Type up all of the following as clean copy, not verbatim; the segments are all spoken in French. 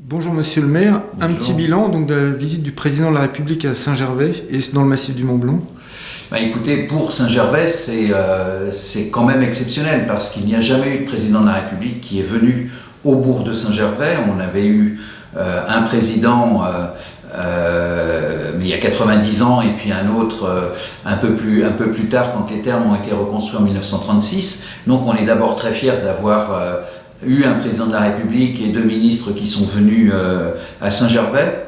Bonjour Monsieur le maire, un Bonjour. petit bilan donc, de la visite du président de la République à Saint-Gervais et dans le massif du Mont-Blanc. Écoutez, pour Saint-Gervais, c'est quand même exceptionnel parce qu'il n'y a jamais eu de président de la République qui est venu au bourg de Saint-Gervais. On avait eu un président mais il y a 90 ans et puis un autre un peu plus tard quand les thermes ont été reconstruits en 1936. Donc on est d'abord très fiers d'avoir eu un président de la République et deux ministres qui sont venus à Saint-Gervais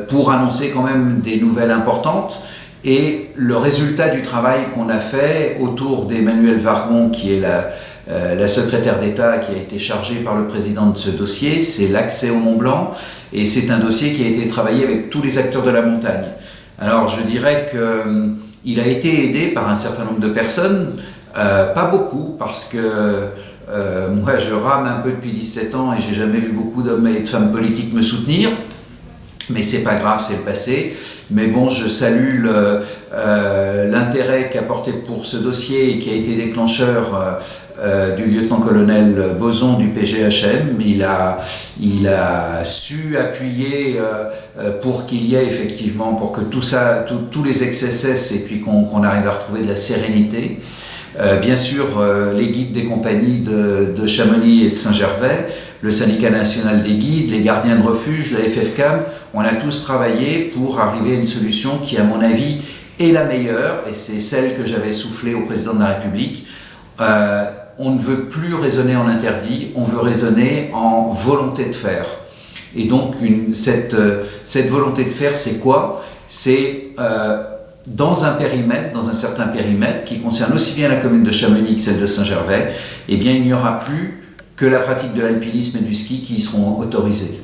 pour annoncer quand même des nouvelles importantes. Et le résultat du travail qu'on a fait autour d'Emmanuelle Wargon, qui est la secrétaire d'État qui a été chargée par le président de ce dossier, c'est l'accès au Mont Blanc, et c'est un dossier qui a été travaillé avec tous les acteurs de la montagne. Alors je dirais qu'il a été aidé par un certain nombre de personnes, pas beaucoup, parce que moi je rame un peu depuis 17 ans et j'ai jamais vu beaucoup d'hommes et de femmes politiques me soutenir. Mais c'est pas grave, c'est le passé. Mais bon, je salue l'intérêt qu'a porté pour ce dossier et qui a été déclencheur du lieutenant-colonel Boson du PGHM. Il a su appuyer pour qu'il y ait effectivement, pour que tout ça, tous les excès cessent et puis qu'on arrive à retrouver de la sérénité. Bien sûr, les guides des compagnies de Chamonix et de Saint-Gervais, le syndicat national des guides, les gardiens de refuge, la FFCAM, on a tous travaillé pour arriver à une solution qui, à mon avis, est la meilleure, et c'est celle que j'avais soufflée au président de la République. On ne veut plus raisonner en interdit, on veut raisonner en volonté de faire. Et donc, cette volonté de faire, c'est quoi ? C'est dans un certain périmètre qui concerne aussi bien la commune de Chamonix que celle de Saint-Gervais, eh bien, il n'y aura plus que la pratique de l'alpinisme et du ski qui y seront autorisés.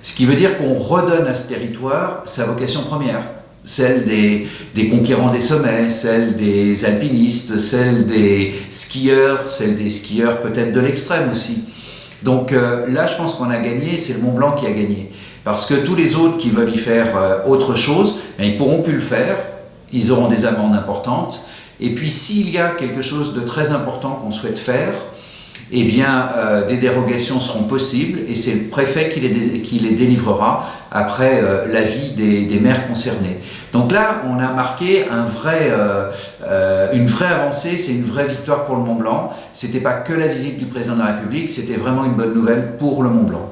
Ce qui veut dire qu'on redonne à ce territoire sa vocation première, celle des conquérants des sommets, celle des alpinistes, celle des skieurs peut-être de l'extrême aussi. Donc là, je pense qu'on a gagné, c'est le Mont Blanc qui a gagné. Parce que tous les autres qui veulent y faire autre chose, ils ne pourront plus le faire, ils auront des amendes importantes. Et puis s'il y a quelque chose de très important qu'on souhaite faire, eh bien, des dérogations seront possibles et c'est le préfet qui les délivrera après l'avis des maires concernés. Donc là, on a marqué une vraie avancée, c'est une vraie victoire pour le Mont Blanc. C'était pas que la visite du président de la République, c'était vraiment une bonne nouvelle pour le Mont Blanc.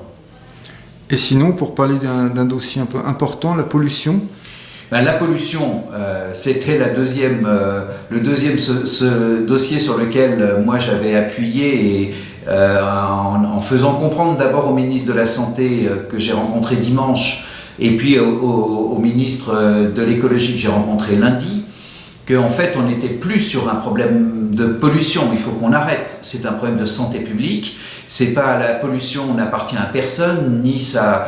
Et sinon, pour parler d'un dossier un peu important, la pollution. La pollution, c'était le deuxième dossier sur lequel moi j'avais appuyé et en faisant comprendre d'abord au ministre de la Santé que j'ai rencontré dimanche et puis au ministre de l'écologie que j'ai rencontré lundi, qu'en fait on n'était plus sur un problème de pollution, il faut qu'on arrête, c'est un problème de santé publique, c'est pas la pollution n'appartient à personne, ni sa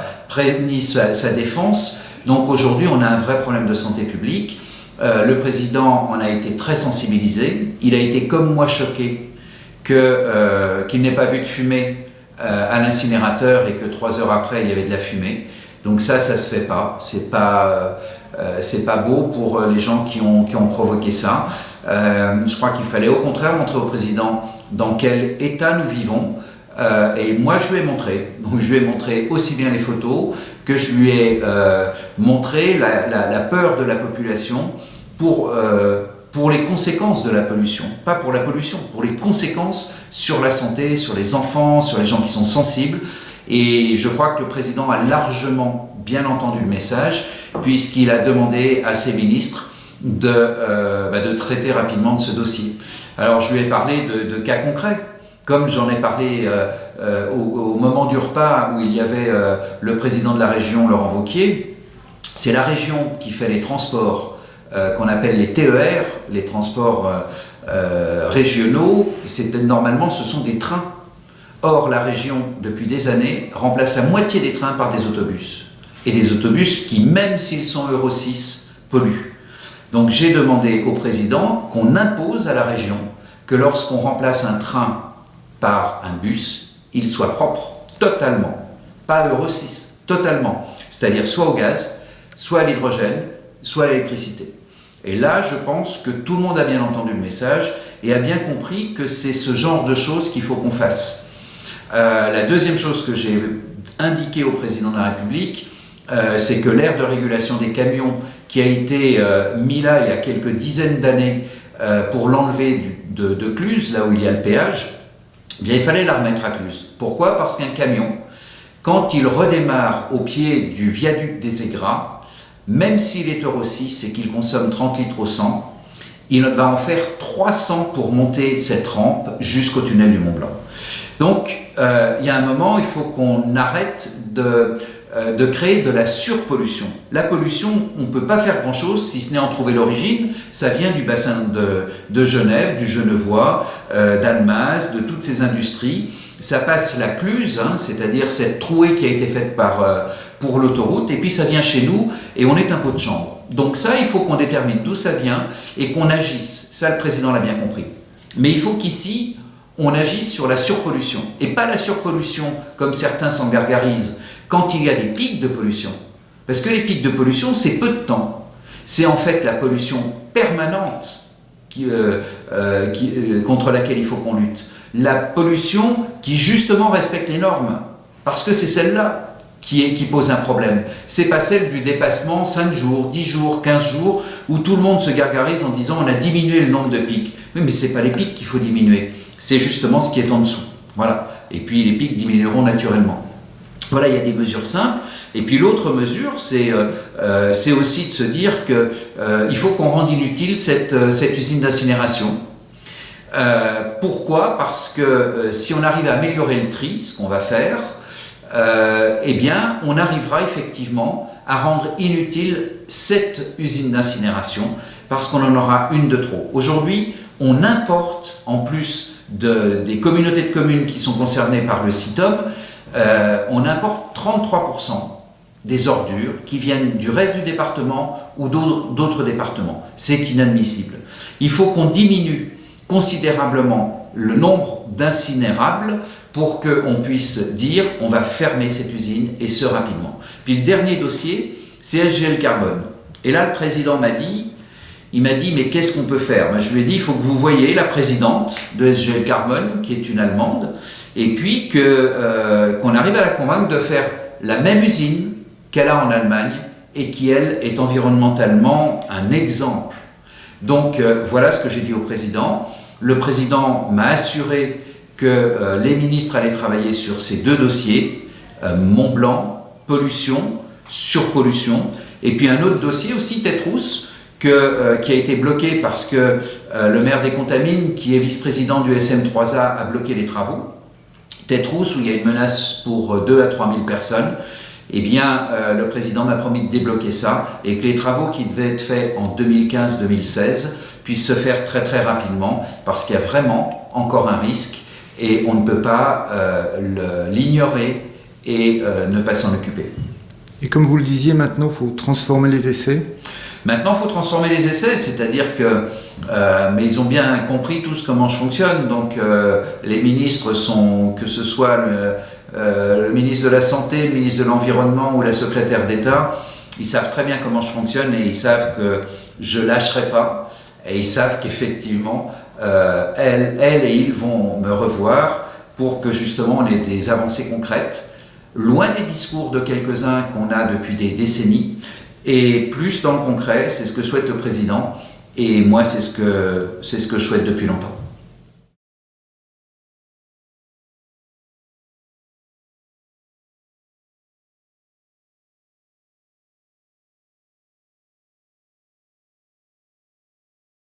défense. Donc aujourd'hui, on a un vrai problème de santé publique. Le président en a été très sensibilisé. Il a été comme moi choqué qu'il n'ait pas vu de fumée à l'incinérateur et que 3 heures après, il y avait de la fumée. Donc ça se fait pas. C'est pas beau pour les gens qui ont provoqué ça. Je crois qu'il fallait au contraire montrer au président dans quel état nous vivons. Et moi je lui ai montré, donc je lui ai montré aussi bien les photos que je lui ai montré la peur de la population pour les conséquences de la pollution, pas pour la pollution, pour les conséquences sur la santé, sur les enfants, sur les gens qui sont sensibles. Et je crois que le président a largement bien entendu le message puisqu'il a demandé à ses ministres de traiter rapidement de ce dossier. Alors je lui ai parlé de cas concrets. Comme j'en ai parlé au moment du repas où il y avait le président de la région, Laurent Wauquiez, c'est la région qui fait les transports qu'on appelle les TER, les transports régionaux. Normalement, ce sont des trains. Or, la région, depuis des années, remplace la moitié des trains par des autobus. Et des autobus qui, même s'ils sont Euro 6, polluent. Donc j'ai demandé au président qu'on impose à la région que lorsqu'on remplace un train par un bus, il soit propre, totalement, pas Euro 6, totalement, c'est-à-dire soit au gaz, soit à l'hydrogène, soit à l'électricité. Et là, je pense que tout le monde a bien entendu le message et a bien compris que c'est ce genre de choses qu'il faut qu'on fasse. La deuxième chose que j'ai indiqué au président de la République, c'est que l'aire de régulation des camions qui a été mis là il y a quelques dizaines d'années pour l'enlever de Cluses, là où il y a le péage, eh bien, il fallait la remettre à Cluses. Pourquoi? Parce qu'un camion, quand il redémarre au pied du viaduc des Aigras, même s'il est Euro 6 et qu'il consomme 30 litres au 100, il va en faire 300 pour monter cette rampe jusqu'au tunnel du Mont Blanc. Donc, il y a un moment, il faut qu'on arrête de créer de la surpollution. La pollution, on ne peut pas faire grand-chose si ce n'est en trouver l'origine. Ça vient du bassin de Genève, du Genevois, d'Annemasse, de toutes ces industries. Ça passe la Cluse, c'est-à-dire cette trouée qui a été faite pour l'autoroute, et puis ça vient chez nous et on est un pot de chambre. Donc ça, il faut qu'on détermine d'où ça vient et qu'on agisse. Ça, le président l'a bien compris. Mais il faut qu'ici, on agisse sur la surpollution. Et pas la surpollution comme certains s'en gargarisent, quand il y a des pics de pollution. Parce que les pics de pollution, c'est peu de temps. C'est en fait la pollution permanente contre laquelle il faut qu'on lutte. La pollution qui justement respecte les normes. Parce que c'est celle-là qui pose un problème. C'est pas celle du dépassement 5 jours, 10 jours, 15 jours, où tout le monde se gargarise en disant on a diminué le nombre de pics. Oui, mais c'est pas les pics qu'il faut diminuer. C'est justement ce qui est en dessous. Voilà. Et puis les pics diminueront naturellement. Voilà, il y a des mesures simples. Et puis l'autre mesure, c'est aussi de se dire qu'il faut qu'on rende inutile cette usine d'incinération. Pourquoi? Parce que si on arrive à améliorer le tri, ce qu'on va faire, eh bien, on arrivera effectivement à rendre inutile cette usine d'incinération parce qu'on en aura une de trop. Aujourd'hui, on importe, en plus des communautés de communes qui sont concernées par le CITOM, on importe 33% des ordures qui viennent du reste du département ou d'autres départements. C'est inadmissible. Il faut qu'on diminue considérablement le nombre d'incinérables pour qu'on puisse dire on va fermer cette usine et ce rapidement. Puis le dernier dossier, c'est SGL Carbone. Et là, le président m'a dit mais qu'est-ce qu'on peut faire? Je lui ai dit il faut que vous voyiez la présidente de SGL Carbone, qui est une Allemande, et puis qu'on arrive à la convaincre de faire la même usine qu'elle a en Allemagne et qui, elle, est environnementalement un exemple. Donc voilà ce que j'ai dit au président. Le président m'a assuré que les ministres allaient travailler sur ces deux dossiers, Mont Blanc, pollution, surpollution, et puis un autre dossier aussi, Tétrousse, qui a été bloqué parce que le maire des Contamines, qui est vice-président du SM3A, a bloqué les travaux. Tétrousse, où il y a une menace pour 2 à 3 000 personnes, eh bien, le président m'a promis de débloquer ça et que les travaux qui devaient être faits en 2015-2016 puissent se faire très très rapidement parce qu'il y a vraiment encore un risque et on ne peut pas l'ignorer et ne pas s'en occuper. Et comme vous le disiez, maintenant, il faut transformer les essais. Maintenant, il faut transformer les essais, c'est-à-dire que, mais ils ont bien compris tous comment je fonctionne, donc les ministres sont, que ce soit le ministre de la Santé, le ministre de l'Environnement ou la secrétaire d'État, ils savent très bien comment je fonctionne et ils savent que je ne lâcherai pas et ils savent qu'effectivement, elles et ils vont me revoir pour que justement on ait des avancées concrètes, loin des discours de quelques-uns qu'on a depuis des décennies, et plus dans le concret. C'est ce que souhaite le président, et moi c'est ce que je souhaite depuis longtemps.